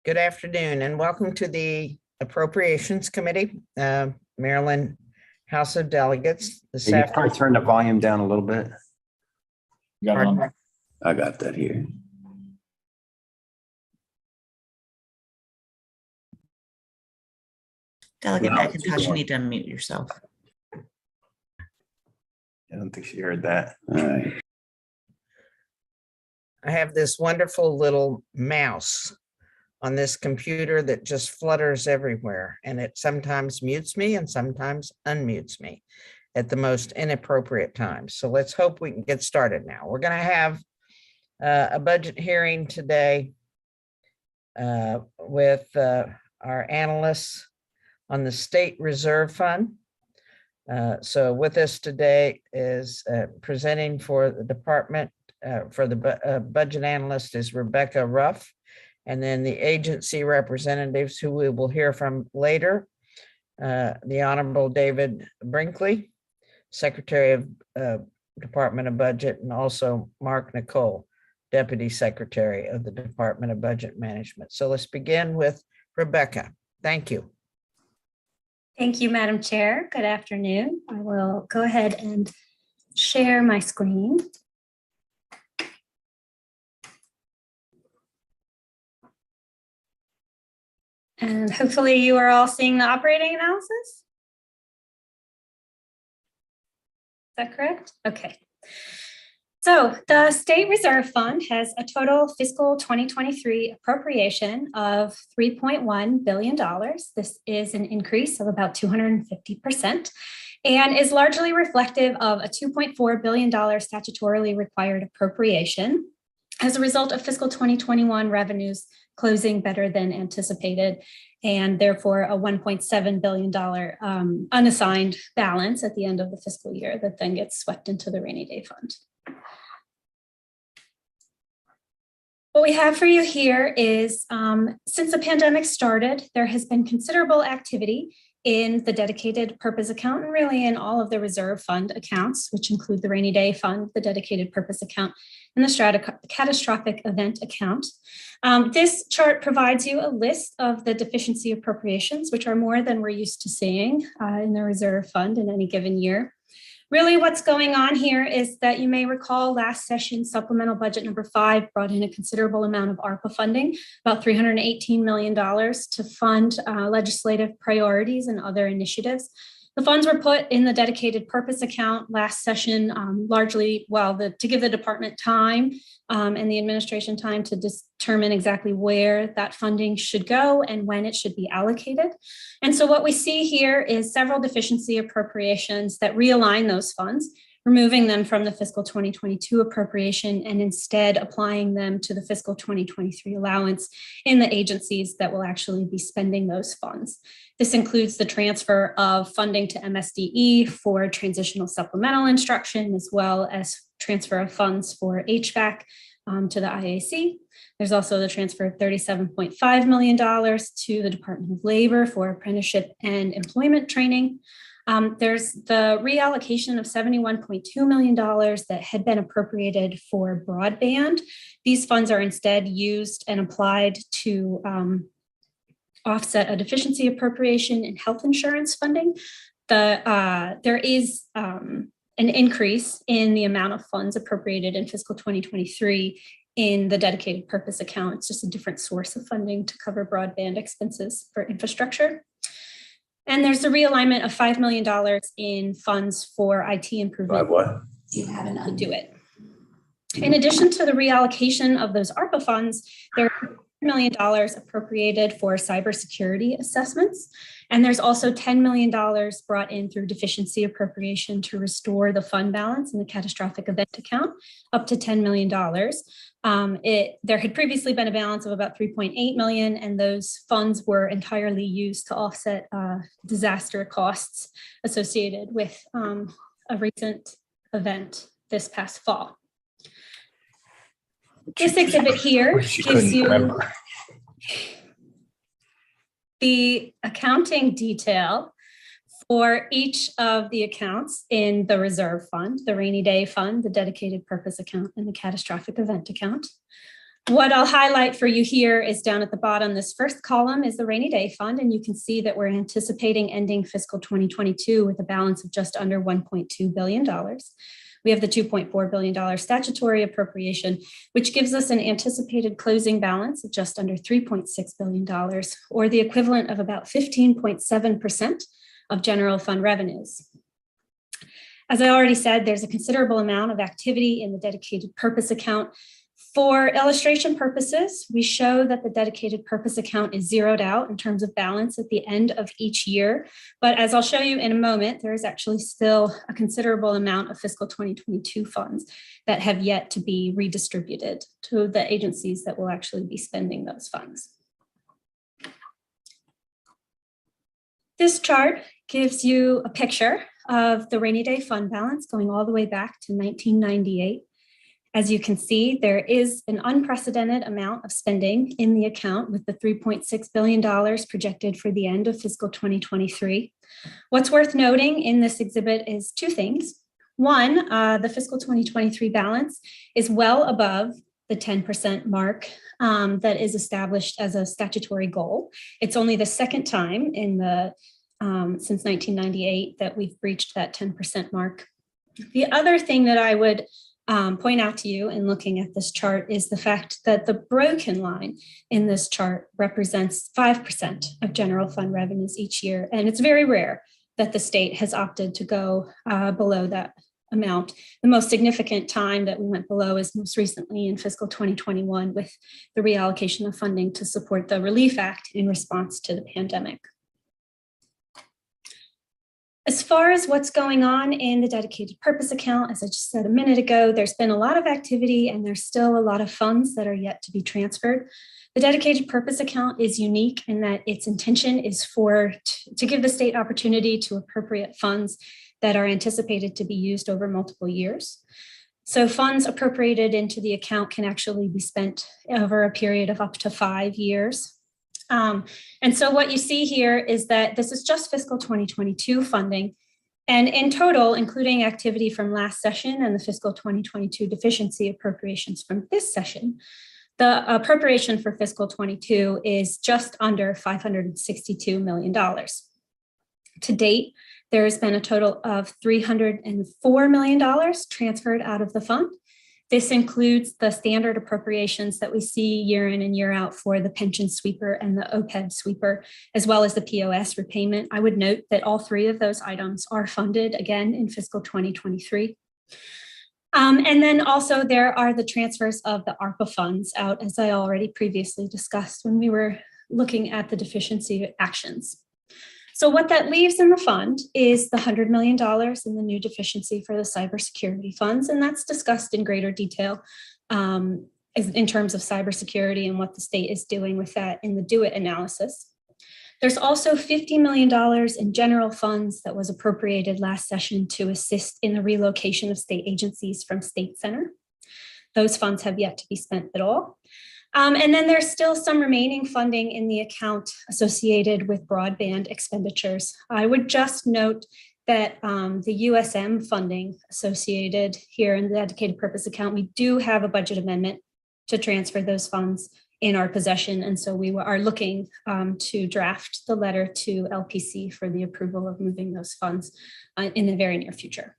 Good afternoon and welcome to the Appropriations Committee, Maryland House of Delegates. This Can you probably turn the volume down a little bit? I got that here. Delegate McIntosh, you need to unmute yourself. I don't think she heard that. All right. I have this wonderful little mouse on this computer that just flutters everywhere, and it sometimes mutes me and sometimes unmutes me at the most inappropriate times. So let's hope we can get started now. We're going to have a budget hearing today with our analysts on the State Reserve Fund. So with us today is presenting for the department for the budget analyst is Rebecca Ruff, and then the agency representatives who we will hear from later, the Honorable David Brinkley, Secretary of Department of Budget, and also Mark Nicole, Deputy Secretary of the Department of Budget Management. So let's begin with Rebecca. Thank you. Thank you, Madam Chair. Good afternoon. I will go ahead and share my screen. And hopefully you are all seeing the operating analysis. Is that correct? Okay. So the State Reserve Fund has a total fiscal 2023 appropriation of $3.1 billion. This is an increase of about 250% and is largely reflective of a $2.4 billion statutorily required appropriation as a result of fiscal 2021 revenues closing better than anticipated, and therefore a $1.7 billion unassigned balance at the end of the fiscal year that then gets swept into the rainy day fund. What we have for you here is, since the pandemic started, there has been considerable activity in the dedicated purpose account and really in all of the reserve fund accounts, which include the rainy day fund, the dedicated purpose account, and the catastrophic event account. This chart provides you a list of the deficiency appropriations, which are more than we're used to seeing in the reserve fund in any given year. Really what's going on here is that you may recall last session supplemental budget number 5 brought in a considerable amount of Arpa funding, about $318 million to fund legislative priorities and other initiatives. The funds were put in the dedicated purpose account last session, largely to give the department time and the administration time to determine exactly where that funding should go and when it should be allocated. And so what we see here is several deficiency appropriations that realign those funds, removing them from the fiscal 2022 appropriation and instead applying them to the fiscal 2023 allowance in the agencies that will actually be spending those funds. This includes the transfer of funding to MSDE for transitional supplemental instruction, as well as transfer of funds for HVAC to the IAC. There's also the transfer of $37.5 million to the Department of Labor for apprenticeship and employment training. There's the reallocation of $71.2 million that had been appropriated for broadband. These funds are instead used and applied to offset a deficiency appropriation in health insurance funding. There is an increase in the amount of funds appropriated in fiscal 2023 in the dedicated purpose account. It's just a different source of funding to cover broadband expenses for infrastructure. And there's the realignment of $5 million in funds for IT improvement. By what? You haven't undo it. In addition to the reallocation of those ARPA funds, there are $1 million appropriated for cybersecurity assessments. And there's also $10 million brought in through deficiency appropriation to restore the fund balance in the catastrophic event account up to $10 million. There had previously been a balance of about $3.8 million, and those funds were entirely used to offset disaster costs associated with a recent event this past fall. This exhibit here gives you the accounting detail for each of the accounts in the reserve fund, the rainy day fund, the dedicated purpose account, and the catastrophic event account. What I'll highlight for you here is down at the bottom, this first column is the rainy day fund, and you can see that we're anticipating ending fiscal 2022 with a balance of just under $1.2 billion. We have the $2.4 billion statutory appropriation, which gives us an anticipated closing balance of just under $3.6 billion, or the equivalent of about 15.7% of general fund revenues. As I already said, there's a considerable amount of activity in the dedicated purpose account. For illustration purposes, we show that the dedicated purpose account is zeroed out in terms of balance at the end of each year. But as I'll show you in a moment, there is actually still a considerable amount of fiscal 2022 funds that have yet to be redistributed to the agencies that will actually be spending those funds. This chart gives you a picture of the rainy day fund balance going all the way back to 1998. As you can see, there is an unprecedented amount of spending in the account with the $3.6 billion projected for the end of fiscal 2023. What's worth noting in this exhibit is two things. One, the fiscal 2023 balance is well above the 10% mark that is established as a statutory goal. It's only the second time in the since 1998 that we've breached that 10% mark. The other thing that I would point out to you in looking at this chart is the fact that the broken line in this chart represents 5% of general fund revenues each year. And it's very rare that the state has opted to go below that amount. The most significant time that we went below is most recently in fiscal 2021 with the reallocation of funding to support the Relief Act in response to the pandemic. As far as what's going on in the dedicated purpose account, as I just said a minute ago, there's been a lot of activity and there's still a lot of funds that are yet to be transferred. The dedicated purpose account is unique in that its intention is to give the state opportunity to appropriate funds that are anticipated to be used over multiple years. So funds appropriated into the account can actually be spent over a period of up to 5 years. And so what you see here is that this is just fiscal 2022 funding. And in total, including activity from last session and the fiscal 2022 deficiency appropriations from this session, the appropriation for fiscal 22 is just under $562 million. To date, there has been a total of $304 million transferred out of the fund. This includes the standard appropriations that we see year in and year out for the pension sweeper and the Opeb sweeper, as well as the POS repayment. I would note that all three of those items are funded again in fiscal 2023. And then also there are the transfers of the Arpa funds out, as I already previously discussed when we were looking at the deficiency actions. So what that leaves in the fund is the $100 million in the new deficiency for the cybersecurity funds, and that's discussed in greater detail in terms of cybersecurity and what the state is doing with that in the Do It analysis. There's also $50 million in general funds that was appropriated last session to assist in the relocation of state agencies from State Center. Those funds have yet to be spent at all. And then there's still some remaining funding in the account associated with broadband expenditures. I would just note that the USM funding associated here in the dedicated purpose account, we do have a budget amendment to transfer those funds in our possession. And so we are looking to draft the letter to LPC for the approval of moving those funds in the very near future.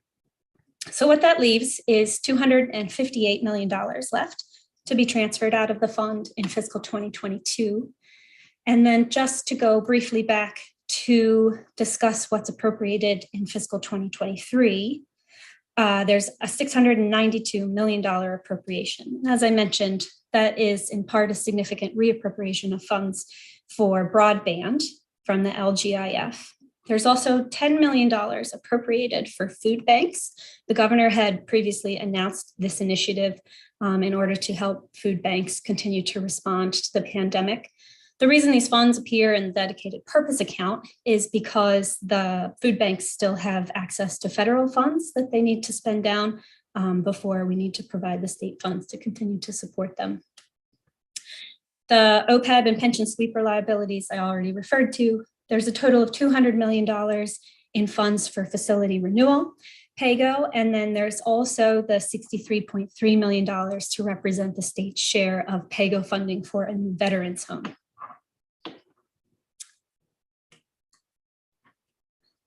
So what that leaves is $258 million left to be transferred out of the fund in fiscal 2022. And then just to go briefly back to discuss what's appropriated in fiscal 2023, there's a $692 million appropriation. As I mentioned, that is in part a significant reappropriation of funds for broadband from the LGIF. There's also $10 million appropriated for food banks. The governor had previously announced this initiative in order to help food banks continue to respond to the pandemic. The reason these funds appear in the dedicated purpose account is because the food banks still have access to federal funds that they need to spend down before we need to provide the state funds to continue to support them. The Opeb and pension sweeper liabilities I already referred to. There's a total of $200 million in funds for facility renewal. PAYGO, and then there's also the $63.3 million to represent the state's share of PAYGO funding for a new veterans home.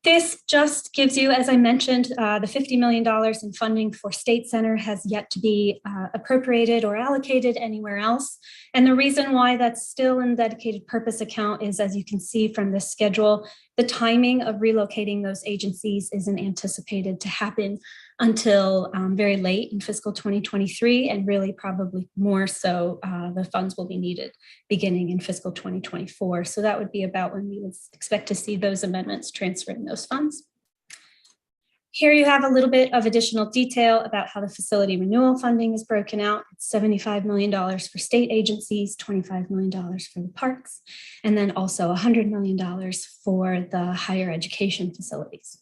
This just gives you, as I mentioned, the $50 million in funding for State Center has yet to be appropriated or allocated anywhere else. And the reason why that's still in the dedicated purpose account is, as you can see from this schedule, the timing of relocating those agencies isn't anticipated to happen until very late in fiscal 2023, and really probably more so the funds will be needed beginning in fiscal 2024. So that would be about when we would expect to see those amendments transferring those funds. Here you have a little bit of additional detail about how the facility renewal funding is broken out. It's $75 million for state agencies, $25 million for the parks, and then also $100 million for the higher education facilities.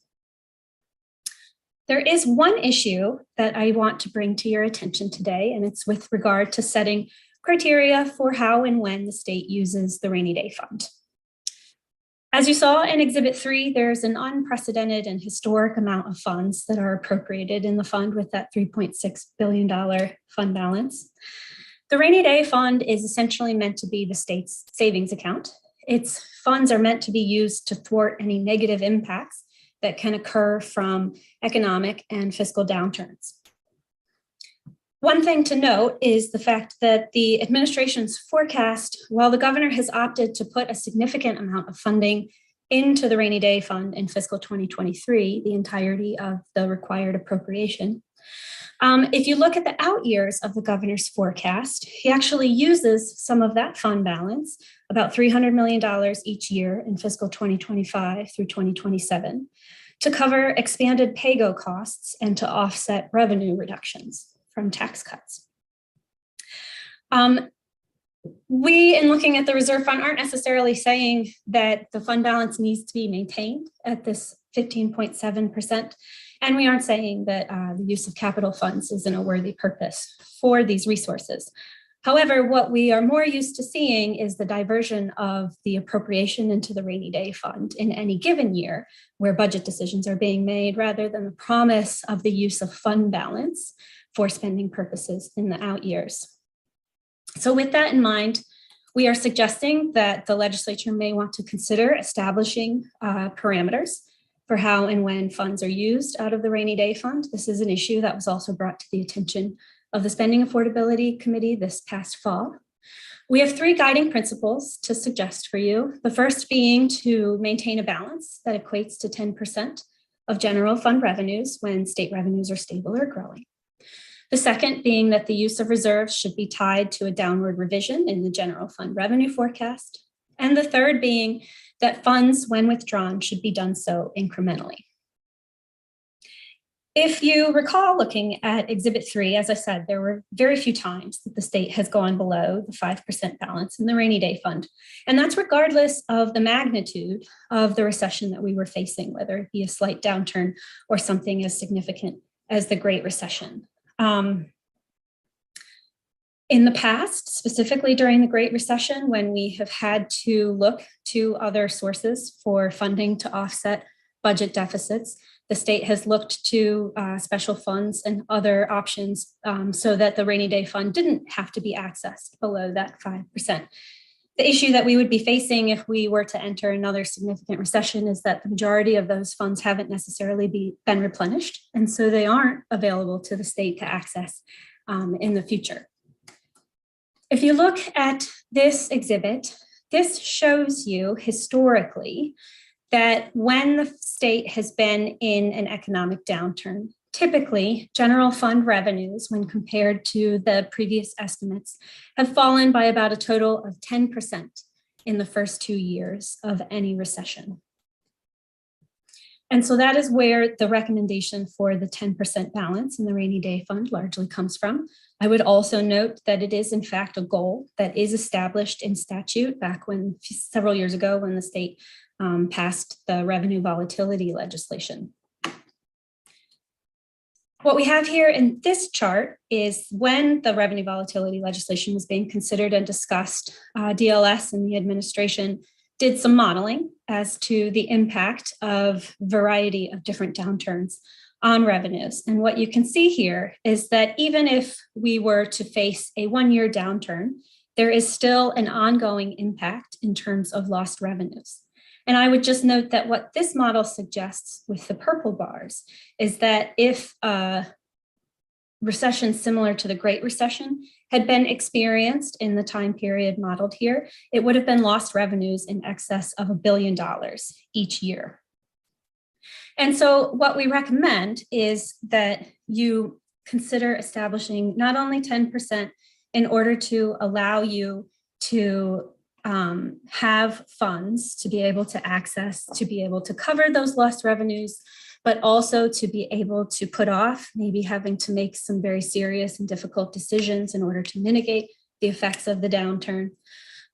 There is one issue that I want to bring to your attention today, and it's with regard to setting criteria for how and when the state uses the rainy day fund. As you saw in Exhibit 3, there's an unprecedented and historic amount of funds that are appropriated in the fund with that $3.6 billion fund balance. The rainy day fund is essentially meant to be the state's savings account. Its funds are meant to be used to thwart any negative impacts that can occur from economic and fiscal downturns. One thing to note is the fact that the administration's forecast, while the governor has opted to put a significant amount of funding into the rainy day fund in fiscal 2023, the entirety of the required appropriation, if you look at the out years of the governor's forecast, he actually uses some of that fund balance, about $300 million each year in fiscal 2025 through 2027, to cover expanded PAYGO costs and to offset revenue reductions from tax cuts. We, in looking at the reserve fund, aren't necessarily saying that the fund balance needs to be maintained at this 15.7%. And we aren't saying that the use of capital funds isn't a worthy purpose for these resources. However, what we are more used to seeing is the diversion of the appropriation into the rainy day fund in any given year where budget decisions are being made, rather than the promise of the use of fund balance for spending purposes in the out years. So with that in mind, we are suggesting that the legislature may want to consider establishing parameters for how and when funds are used out of the rainy day fund. This is an issue that was also brought to the attention of the Spending Affordability Committee this past fall. We have 3 guiding principles to suggest for you. The first being to maintain a balance that equates to 10% of general fund revenues when state revenues are stable or growing. The second being that the use of reserves should be tied to a downward revision in the general fund revenue forecast. And the third being that funds, when withdrawn, should be done so incrementally. If you recall looking at Exhibit 3, as I said, there were very few times that the state has gone below the 5% balance in the rainy day fund. And that's regardless of the magnitude of the recession that we were facing, whether it be a slight downturn or something as significant as the Great Recession. In the past, specifically during the Great Recession, when we have had to look to other sources for funding to offset budget deficits, the state has looked to special funds and other options so that the rainy day fund didn't have to be accessed below that 5%. The issue that we would be facing if we were to enter another significant recession is that the majority of those funds haven't necessarily been replenished, and so they aren't available to the state to access in the future. If you look at this exhibit, this shows you historically that when the state has been in an economic downturn, typically general fund revenues, when compared to the previous estimates, have fallen by about a total of 10% in the first 2 years of any recession. And so that is where the recommendation for the 10% balance in the rainy day fund largely comes from. I would also note that it is in fact a goal that is established in statute back when several years ago when the state passed the revenue volatility legislation. What we have here in this chart is when the revenue volatility legislation was being considered and discussed, DLS and the administration did some modeling as to the impact of a variety of different downturns on revenues. And what you can see here is that even if we were to face a one-year downturn, there is still an ongoing impact in terms of lost revenues. And I would just note that what this model suggests with the purple bars is that if a recession similar to the Great Recession had been experienced in the time period modeled here, it would have been lost revenues in excess of $1 billion each year. And so what we recommend is that you consider establishing not only 10% in order to allow you to have funds to be able to access, to be able to cover those lost revenues, but also to be able to put off maybe having to make some very serious and difficult decisions in order to mitigate the effects of the downturn.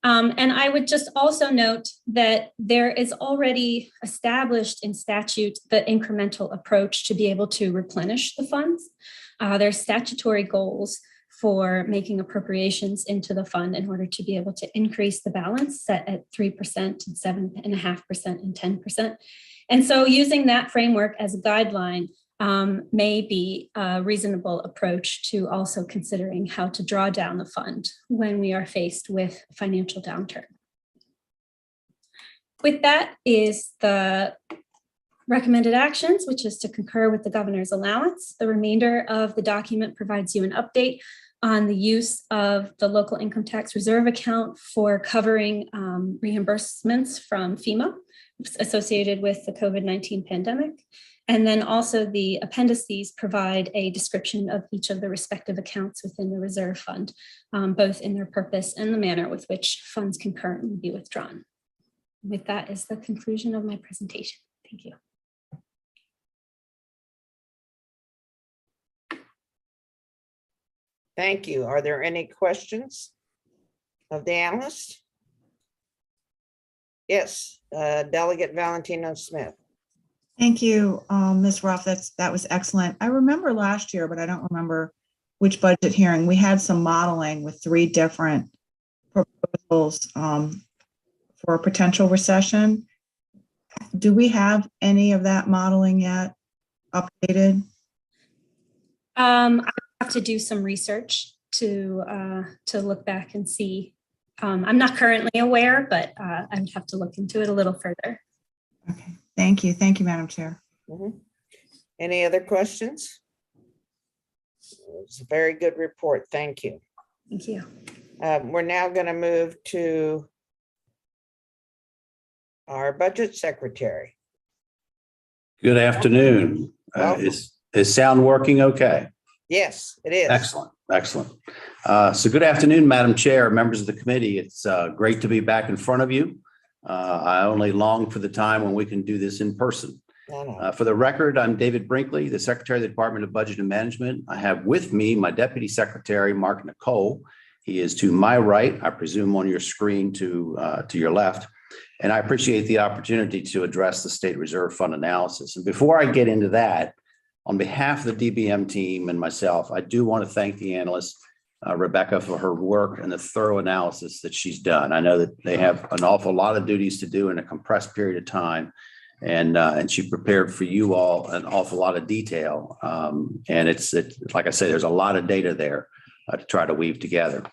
And I would just also note that there is already established in statute the incremental approach to be able to replenish the funds. There's statutory goals for making appropriations into the fund in order to be able to increase the balance set at 3% and 7.5% and 10%. And so using that framework as a guideline may be a reasonable approach to also considering how to draw down the fund when we are faced with a financial downturn. With that is the recommended actions, which is to concur with the governor's allowance. The remainder of the document provides you an update on the use of the local income tax reserve account for covering reimbursements from FEMA associated with the COVID-19 pandemic. And then also the appendices provide a description of each of the respective accounts within the reserve fund, both in their purpose and the manner with which funds can currently be withdrawn. With that is the conclusion of my presentation. Thank you. Thank you. Are there any questions of the analyst? Yes, Delegate Valentino Smith. Thank you, Ms. Ruff. That was excellent. I remember last year, but I don't remember which budget hearing. We had some modeling with 3 different proposals for a potential recession. Do we have any of that modeling yet updated? I have to do some research to look back and see. I'm not currently aware, but I would have to look into it a little further. Okay, thank you. Thank you, Madam Chair. Mm-hmm. Any other questions? It's a very good report. Thank you. Thank you. We're now going to move to our budget secretary. Good afternoon. Is sound working okay? Yes, it is. Excellent, excellent. So good afternoon, Madam Chair, members of the committee. It's great to be back in front of you. I only long for the time when we can do this in person. For the record, I'm David Brinkley, the Secretary of the Department of Budget and Management. I have with me my Deputy Secretary, Mark Nicole. He is to my right, I presume on your screen to your left. And I appreciate the opportunity to address the State Reserve Fund analysis. And before I get into that, on behalf of the DBM team and myself, I do want to thank the analyst, Rebecca, for her work and the thorough analysis that she's done. I know that they have an awful lot of duties to do in a compressed period of time, and she prepared for you all an awful lot of detail. And it's like I say, there's a lot of data there to try to weave together.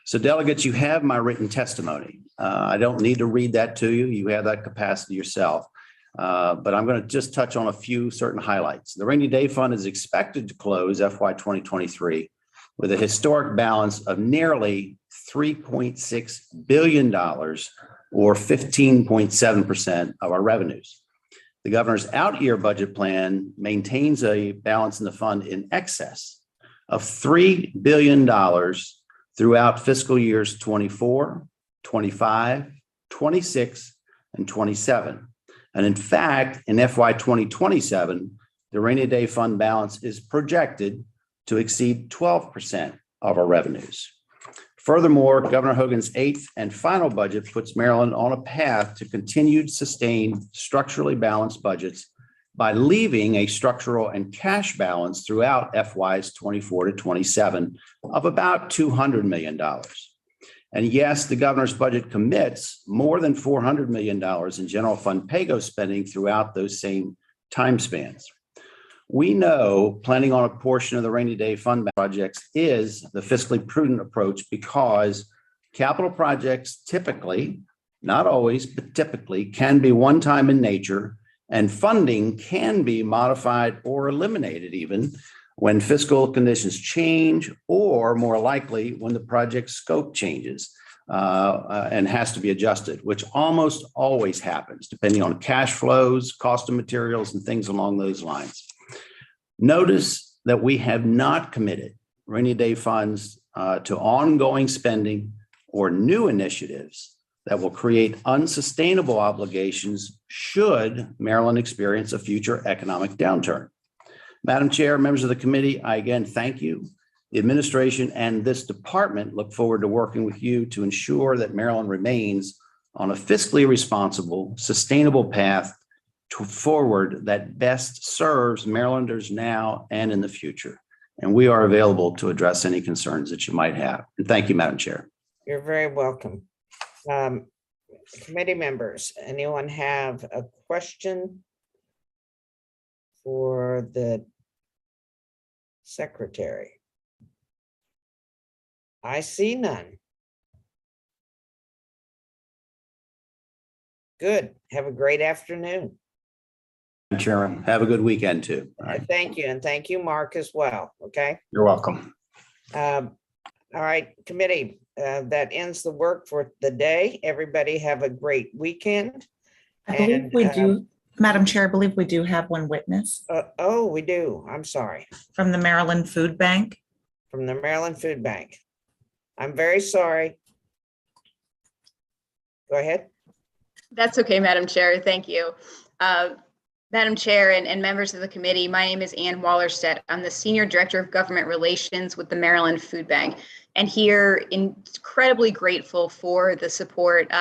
So delegates, you have my written testimony. I don't need to read that to you. You have that capacity yourself. But I'm going to just touch on a few certain highlights. The Rainy Day Fund is expected to close FY 2023 with a historic balance of nearly $3.6 billion, or 15.7% of our revenues. The governor's out-year budget plan maintains a balance in the fund in excess of $3 billion throughout fiscal years 24, 25, 26, and 27. And in fact, in FY 2027, the Rainy Day Fund balance is projected to exceed 12% of our revenues. Furthermore, Governor Hogan's 8th and final budget puts Maryland on a path to continued sustained structurally balanced budgets by leaving a structural and cash balance throughout FYs 24 to 27 of about $200 million. And yes, the governor's budget commits more than $400 million in general fund PAYGO spending throughout those same time spans. We know planning on a portion of the rainy day fund projects is the fiscally prudent approach because capital projects typically, not always, but typically can be one-time in nature, and funding can be modified or eliminated even when fiscal conditions change, or more likely when the project scope changes and has to be adjusted, which almost always happens depending on cash flows, cost of materials, and things along those lines. Notice that we have not committed rainy day funds to ongoing spending or new initiatives that will create unsustainable obligations should Maryland experience a future economic downturn. Madam Chair, members of the committee, I again thank you. The administration and this department look forward to working with you to ensure that Maryland remains on a fiscally responsible, sustainable path forward that best serves Marylanders now and in the future. And we are available to address any concerns that you might have. And thank you, Madam Chair. You're very welcome. Committee members, anyone have a question for the secretary? I see none. Good. Have a great afternoon. Chairman, have a good weekend too. All right. Thank you. And thank you, Mark, as well. Okay. You're welcome. All right, committee, that ends the work for the day. Everybody have a great weekend. I believe And, we do, Madam Chair, I believe we do have one witness Oh, we do. I'm sorry. from the Maryland Food Bank. From the Maryland Food Bank. I'm very sorry. Go ahead. That's okay, Madam Chair. Thank you. Madam Chair and members of the committee, my name is Ann Wallerstedt. I'm the Senior Director of Government Relations with the Maryland Food Bank. And here, incredibly grateful for the support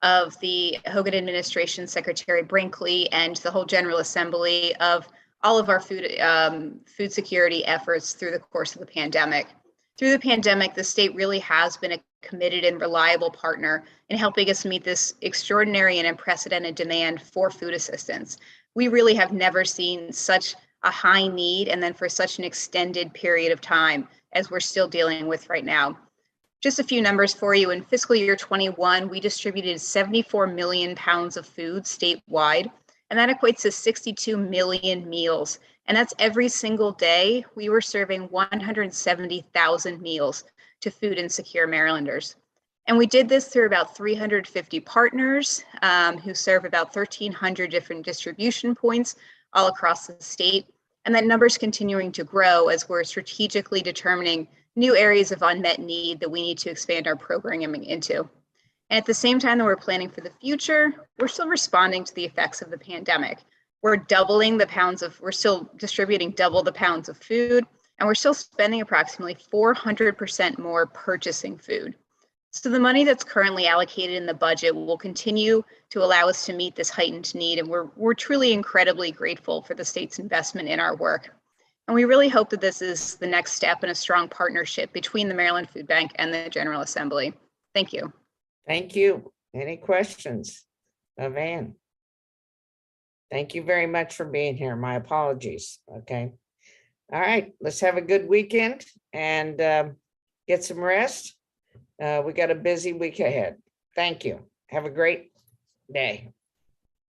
of the Hogan Administration Secretary Brinkley and the whole General Assembly of all of our food security efforts through the course of the pandemic. Through the pandemic, the state really has been a committed and reliable partner in helping us meet this extraordinary and unprecedented demand for food assistance. We really have never seen such a high need and then for such an extended period of time as we're still dealing with right now. Just a few numbers for you. In fiscal year 21, we distributed 74 million pounds of food statewide, and that equates to 62 million meals. And that's every single day. We were serving 170,000 meals to food insecure Marylanders. And we did this through about 350 partners who serve about 1,300 different distribution points all across the state. And that number's continuing to grow as we're strategically determining new areas of unmet need that we need to expand our programming into. And at the same time that we're planning for the future, we're still responding to the effects of the pandemic. We're still distributing double the pounds of food, and we're still spending approximately 400% more purchasing food. So the money that's currently allocated in the budget will continue to allow us to meet this heightened need, and we're truly incredibly grateful for the state's investment in our work. And we really hope that this is the next step in a strong partnership between the Maryland Food Bank and the General Assembly. Thank you. Thank you. Any questions of Ann? Thank you very much for being here. My apologies. Okay. All right. Let's have a good weekend and get some rest. We got a busy week ahead. Thank you. Have a great day.